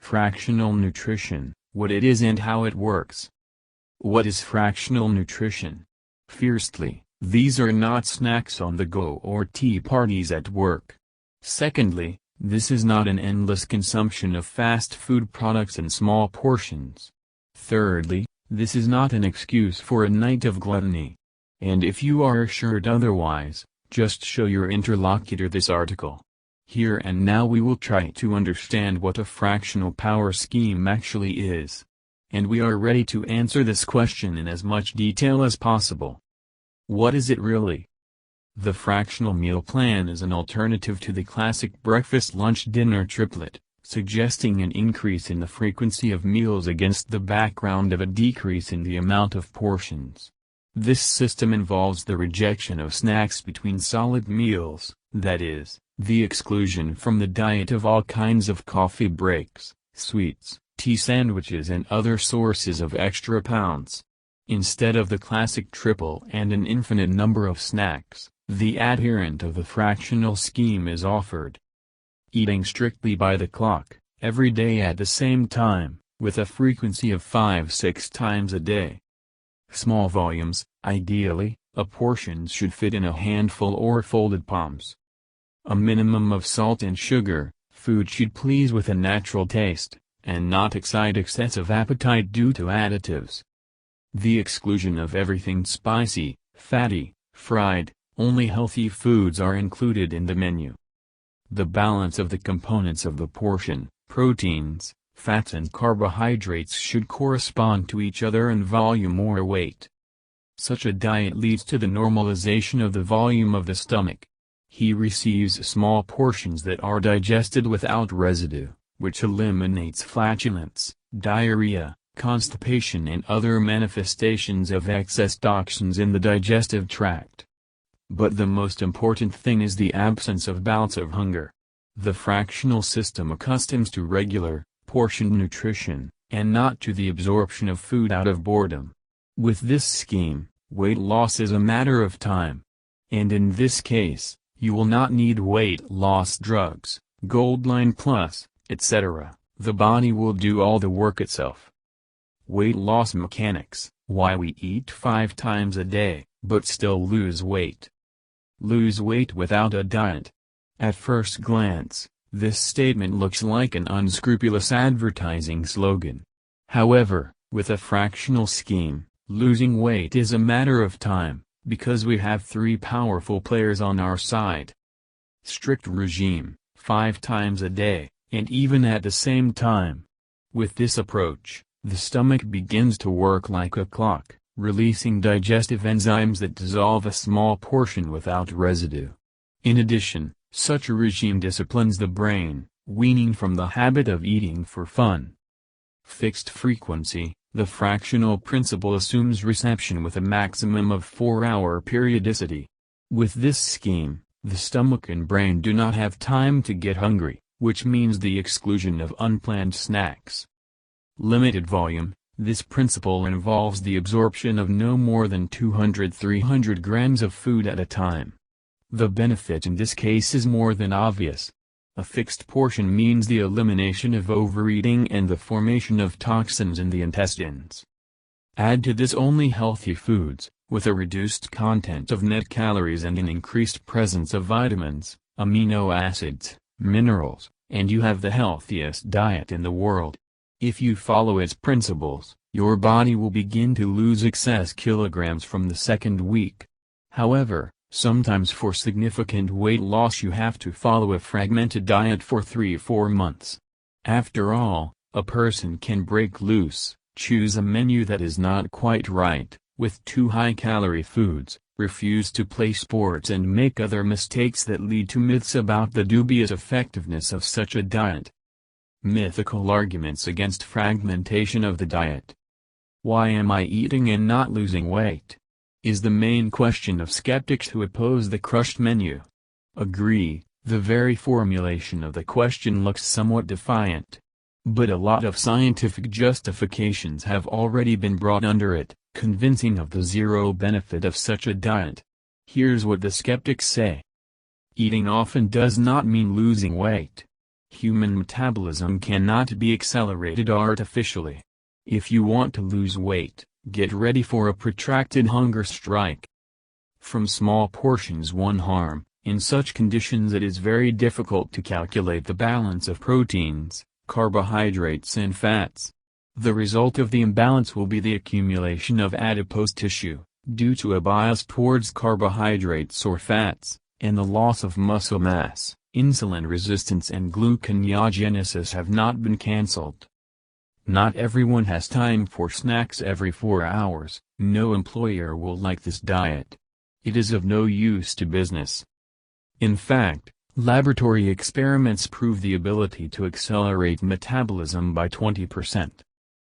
Fractional nutrition, what it is and how it works. What is fractional nutrition? Firstly, these are not snacks on the go or tea parties at work. Secondly, this is not an endless consumption of fast food products in small portions. Thirdly, this is not an excuse for a night of gluttony. And if you are assured otherwise, just show your interlocutor this article. Here and now we will try to understand what a fractional power scheme actually is. And we are ready to answer this question in as much detail as possible. What is it really? The fractional meal plan is an alternative to the classic breakfast-lunch-dinner triplet, suggesting an increase in the frequency of meals against the background of a decrease in the amount of portions. This system involves the rejection of snacks between solid meals, that is, the exclusion from the diet of all kinds of coffee breaks, sweets, tea sandwiches and other sources of extra pounds. Instead of the classic triple and an infinite number of snacks, the adherent of the fractional scheme is offered eating strictly by the clock, every day at the same time, with a frequency of 5-6 times a day. Small volumes, ideally, portions should fit in a handful or folded palms. A minimum of salt and sugar, food should please with a natural taste, and not excite excessive appetite due to additives. The exclusion of everything spicy, fatty, fried, only healthy foods are included in the menu. The balance of the components of the portion, proteins, fats and carbohydrates should correspond to each other in volume or weight. Such a diet leads to the normalization of the volume of the stomach. He receives small portions that are digested without residue, which eliminates flatulence, diarrhea, constipation and other manifestations of excess toxins in the digestive tract. But the most important thing is the absence of bouts of hunger. The fractional system accustoms to regular, portioned nutrition, and not to the absorption of food out of boredom. With this scheme, weight loss is a matter of time. And in this case, you will not need weight loss drugs, Goldline Plus, etc. The body will do all the work itself. Weight loss mechanics: why we eat 5 times a day, but still lose weight. Lose weight without a diet. At first glance, this statement looks like an unscrupulous advertising slogan. However, with a fractional scheme, losing weight is a matter of time, because we have 3 powerful players on our side. Strict regime, 5 times a day, and even at the same time. With this approach, the stomach begins to work like a clock, releasing digestive enzymes that dissolve a small portion without residue. In addition, such a regime disciplines the brain, weaning from the habit of eating for fun. Fixed frequency: the fractional principle assumes reception with a maximum of 4-hour periodicity. With this scheme, the stomach and brain do not have time to get hungry, which means the exclusion of unplanned snacks. Limited volume: this principle involves the absorption of no more than 200-300 grams of food at a time. The benefit in this case is more than obvious. A fixed portion means the elimination of overeating and the formation of toxins in the intestines. Add to this only healthy foods, with a reduced content of net calories and an increased presence of vitamins, amino acids, minerals, and you have the healthiest diet in the world. If you follow its principles, your body will begin to lose excess kilograms from the second week. However, sometimes for significant weight loss you have to follow a fragmented diet for 3-4 months. After all, a person can break loose, choose a menu that is not quite right, with too high-calorie foods, refuse to play sports and make other mistakes that lead to myths about the dubious effectiveness of such a diet. Mythical arguments against fragmentation of the diet. Why am I eating and not losing weight? Is the main question of skeptics who oppose the crushed menu. Agree, the very formulation of the question looks somewhat defiant. But a lot of scientific justifications have already been brought under it, convincing of the zero benefit of such a diet. Here's what the skeptics say. Eating often does not mean losing weight. Human metabolism cannot be accelerated artificially. If you want to lose weight, get ready for a protracted hunger strike. From small portions one harm. In such conditions it is very difficult to calculate the balance of proteins, carbohydrates and fats. The result of the imbalance will be the accumulation of adipose tissue, due to a bias towards carbohydrates or fats, and the loss of muscle mass. Insulin resistance and gluconeogenesis have not been cancelled. Not everyone has time for snacks every 4 hours. No employer will like this diet. It is of no use to business. In fact, laboratory experiments prove the ability to accelerate metabolism by 20%.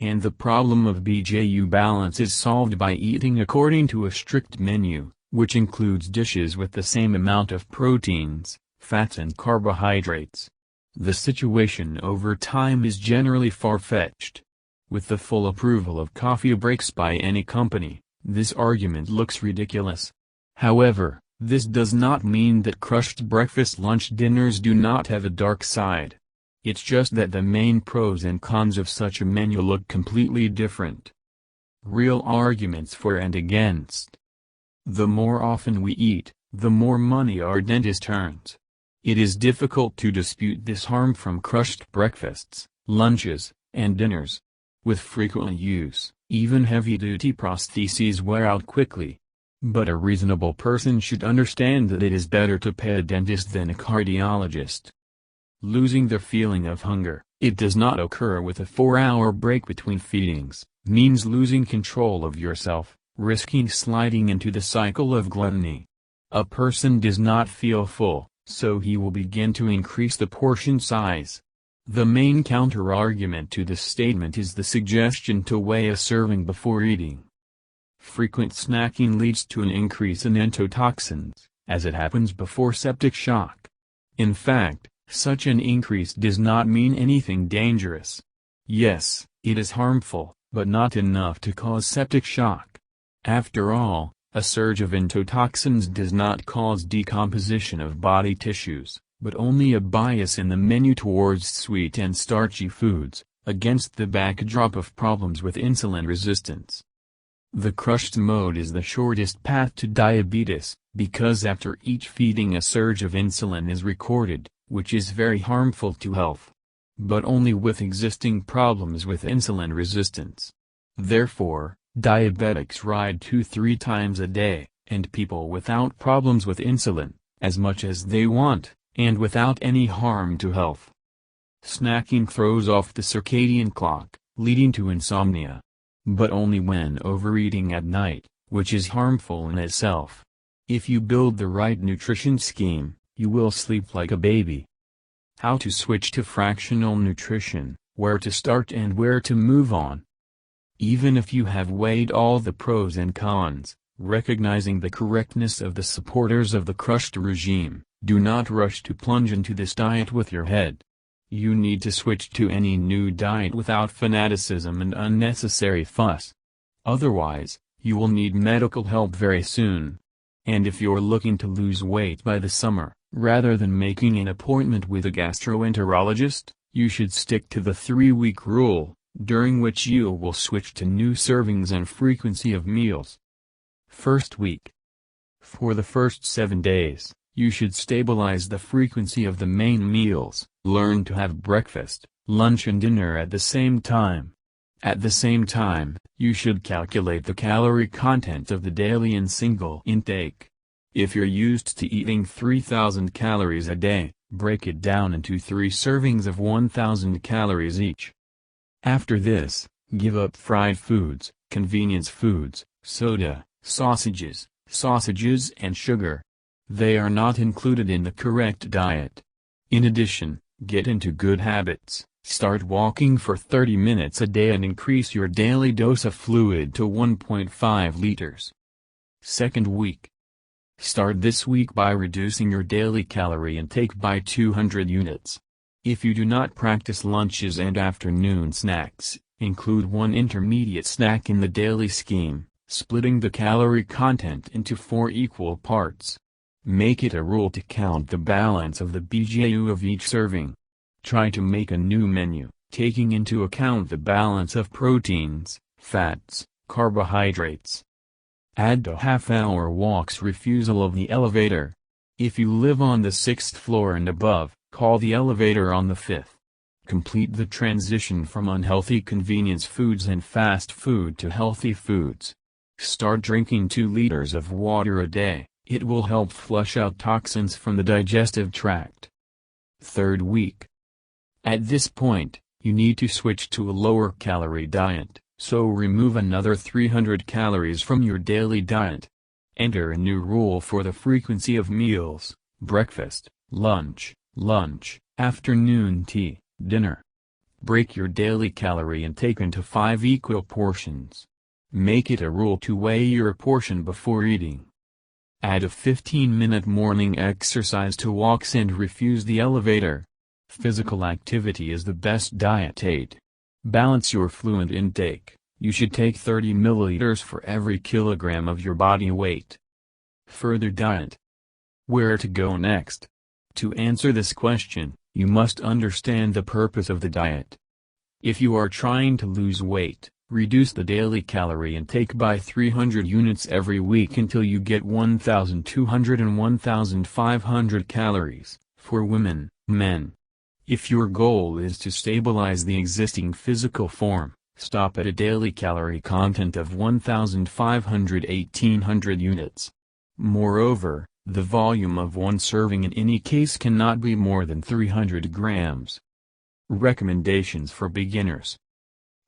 And the problem of BJU balance is solved by eating according to a strict menu, which includes dishes with the same amount of proteins, fats and carbohydrates. The situation over time is generally far-fetched. With the full approval of coffee breaks by any company, this argument looks ridiculous. However, this does not mean that crushed breakfast lunch dinners do not have a dark side. It's just that the main pros and cons of such a menu look completely different. Real arguments for and against. The more often we eat, the more money our dentist earns. It is difficult to dispute this harm from crushed breakfasts, lunches, and dinners. With frequent use, even heavy-duty prostheses wear out quickly. But a reasonable person should understand that it is better to pay a dentist than a cardiologist. Losing the feeling of hunger, it does not occur with a 4-hour break between feedings, means losing control of yourself, risking sliding into the cycle of gluttony. A person does not feel full, so he will begin to increase the portion size. The main counter-argument to this statement is the suggestion to weigh a serving before eating. Frequent snacking leads to an increase in endotoxins, as it happens before septic shock. In fact, such an increase does not mean anything dangerous. Yes, it is harmful, but not enough to cause septic shock. After all, a surge of endotoxins does not cause decomposition of body tissues, but only a bias in the menu towards sweet and starchy foods, against the backdrop of problems with insulin resistance. The crushed mode is the shortest path to diabetes, because after each feeding a surge of insulin is recorded, which is very harmful to health. But only with existing problems with insulin resistance. Therefore, diabetics ride 2-3 times a day, and people without problems with insulin, as much as they want, and without any harm to health. Snacking throws off the circadian clock, leading to insomnia. But only when overeating at night, which is harmful in itself. If you build the right nutrition scheme, you will sleep like a baby. How to switch to fractional nutrition, where to start and where to move on. Even if you have weighed all the pros and cons, recognizing the correctness of the supporters of the crushed regime, do not rush to plunge into this diet with your head. You need to switch to any new diet without fanaticism and unnecessary fuss. Otherwise, you will need medical help very soon. And if you're looking to lose weight by the summer, rather than making an appointment with a gastroenterologist, you should stick to the 3-week rule, during which you will switch to new servings and frequency of meals. First week. For the first 7 days, you should stabilize the frequency of the main meals, learn to have breakfast, lunch and dinner at the same time. At the same time, you should calculate the calorie content of the daily and single intake. If you're used to eating 3,000 calories a day, break it down into 3 servings of 1,000 calories each. After this, give up fried foods, convenience foods, soda, sausages and sugar. They are not included in the correct diet. In addition, get into good habits, start walking for 30 minutes a day and increase your daily dose of fluid to 1.5 liters. Second week. Start this week by reducing your daily calorie intake by 200 units. If you do not practice lunches and afternoon snacks, include one intermediate snack in the daily scheme, splitting the calorie content into 4 equal parts. Make it a rule to count the balance of the BJU of each serving. Try to make a new menu, taking into account the balance of proteins, fats, carbohydrates. Add a half-hour walk's refusal of the elevator. If you live on the 6th floor and above, call the elevator on the 5th. Complete the transition from unhealthy convenience foods and fast food to healthy foods. Start drinking 2 liters of water a day. It will help flush out toxins from the digestive tract. 3rd week. At this point, you need to switch to a lower calorie diet, so remove another 300 calories from your daily diet. Enter a new rule for the frequency of meals: breakfast, lunch, afternoon tea, dinner. Break your daily calorie intake into 5 equal portions. Make it a rule to weigh your portion before eating. Add a 15-minute morning exercise to walks and refuse the elevator. Physical activity is the best diet aid. Balance your fluid intake. You should take 30 milliliters for every kilogram of your body weight. Further diet. Where to go next? To answer this question, you must understand the purpose of the diet. If you are trying to lose weight, reduce the daily calorie intake by 300 units every week until you get 1,200 and 1,500 calories, for women, men. If your goal is to stabilize the existing physical form, stop at a daily calorie content of 1,500–1,800 units. Moreover, the volume of one serving in any case cannot be more than 300 grams. Recommendations for beginners.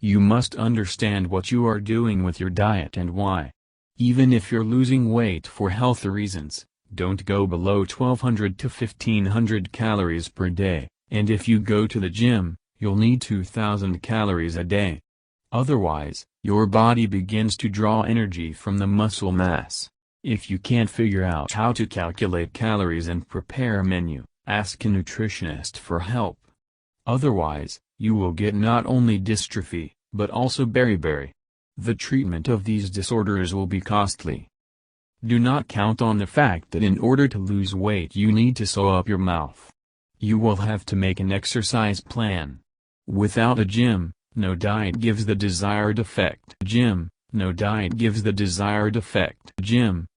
You must understand what you are doing with your diet and why. Even if you're losing weight for health reasons, don't go below 1,200 to 1,500 calories per day. And if you go to the gym, you'll need 2,000 calories a day. Otherwise, your body begins to draw energy from the muscle mass. If you can't figure out how to calculate calories and prepare a menu, ask a nutritionist for help. Otherwise, you will get not only dystrophy, but also beriberi. The treatment of these disorders will be costly. Do not count on the fact that in order to lose weight you need to sew up your mouth. You will have to make an exercise plan. Without a gym, no diet gives the desired effect. Gym, no diet gives the desired effect. Gym,